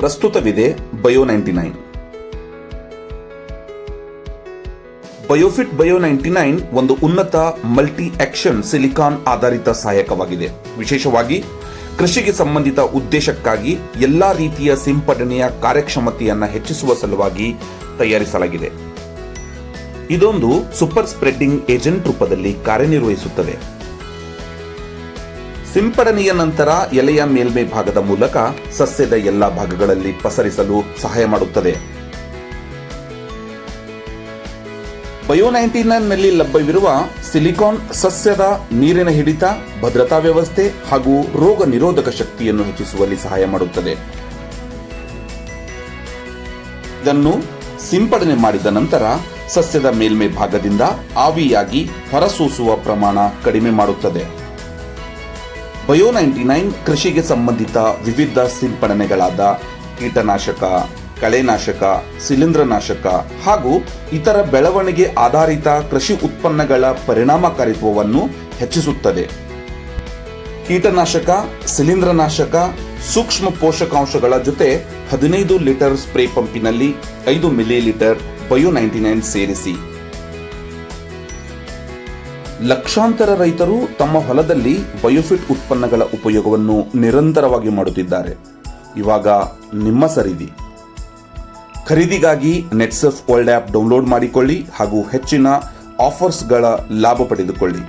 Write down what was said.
ಪ್ರಸ್ತುತವಿದೆ bio 99. Biofit bio 99 ಒಂದು ಉನ್ನತ multi action silicon ಆಧಾರಿತ ಸಹಾಯಕವಾಗಿದೆ. ವಿಶೇಷವಾಗಿ ಕೃಷಿಗೆ ಸಂಬಂಧಿತ ಉದ್ದೇಶಕ್ಕಾಗಿ ಎಲ್ಲಾ ರೀತಿಯ ಸಿಂಪಡಣೆಯ ಕಾರ್ಯಕ್ಷಮತೆಯನ್ನು ಹೆಚ್ಚಿಸುವ ಸಲುವಾಗಿ ತಯಾರಿಸಲಾಗಿದೆ. ಇದೊಂದು ಸೂಪರ್ ಸ್ಪ್ರೆಡ್ಡಿಂಗ್ ಏಜೆಂಟ್ ರೂಪದಲ್ಲಿ ಕಾರ್ಯನಿರ್ವಹಿಸುತ್ತದೆ. ಸಿಂಪಡಣೆಯ ನಂತರ ಎಲೆಯ ಮೇಲ್ಮೈ ಭಾಗದ ಮೂಲಕ ಸಸ್ಯದ ಎಲ್ಲಾ ಭಾಗಗಳಲ್ಲಿ ಪಸರಿಸಲು ಸಹಾಯ ಮಾಡುತ್ತದೆ. ಬಯೋ 99 ನಲ್ಲಿ ಲಭ್ಯವಿರುವ ಸಿಲಿಕಾನ್ ಸಸ್ಯದ ನೀರಿನ ಹಿಡಿತ, ಭದ್ರತಾ ವ್ಯವಸ್ಥೆ ಹಾಗೂ ರೋಗ ನಿರೋಧಕ ಶಕ್ತಿಯನ್ನು ಹೆಚ್ಚಿಸುವಲ್ಲಿ ಸಹಾಯ ಮಾಡುತ್ತದೆ. ಇದನ್ನು ಸಿಂಪಡಣೆ ಮಾಡಿದ ನಂತರ ಸಸ್ಯದ ಮೇಲ್ಮೈ ಭಾಗದಿಂದ ಆವಿಯಾಗಿ ಹೊರಸೂಸುವ ಪ್ರಮಾಣ ಕಡಿಮೆ ಮಾಡುತ್ತದೆ. ಬಯೋ 99 ಕೃಷಿಗೆ ಸಂಬಂಧಿತ ವಿವಿಧ ಸಿಂಪಡಣೆಗಳಾದ ಕೀಟನಾಶಕ, ಕಳೆನಾಶಕ, ಶಿಲೀಂಧ್ರನಾಶಕ ಹಾಗೂ ಇತರ ಬೆಳವಣಿಗೆ ಆಧಾರಿತ ಕೃಷಿ ಉತ್ಪನ್ನಗಳ ಪರಿಣಾಮಕಾರಿತ್ವವನ್ನು ಹೆಚ್ಚಿಸುತ್ತದೆ. ಕೀಟನಾಶಕ, ಶಿಲೀಂಧ್ರನಾಶಕ, ಸೂಕ್ಷ್ಮ ಪೋಷಕಾಂಶಗಳ ಜೊತೆ 15 ಲೀಟರ್ ಸ್ಪ್ರೇ ಪಂಪಿನಲ್ಲಿ 5 ಮಿಲಿಲೀಟರ್ ಬಯೋ 99 ಸೇರಿಸಿ. ಲಕ್ಷಾಂತರ ರೈತರು ತಮ್ಮ ಹೊಲದಲ್ಲಿ ಬಯೋಫಿಟ್ ಉತ್ಪನ್ನಗಳ ಉಪಯೋಗವನ್ನು ನಿರಂತರವಾಗಿ ಮಾಡುತ್ತಿದ್ದಾರೆ. ಇವಾಗ ನಿಮ್ಮ ಸರಿದಿ. ಖರೀದಿಗಾಗಿ ನೆಟ್ಸರ್ಫ್ ವರ್ಲ್ಡ್ ಆಪ್ ಡೌನ್ಲೋಡ್ ಮಾಡಿಕೊಳ್ಳಿ ಹಾಗೂ ಹೆಚ್ಚಿನ ಆಫರ್ಸ್ಗಳ ಲಾಭ ಪಡೆದುಕೊಳ್ಳಿ.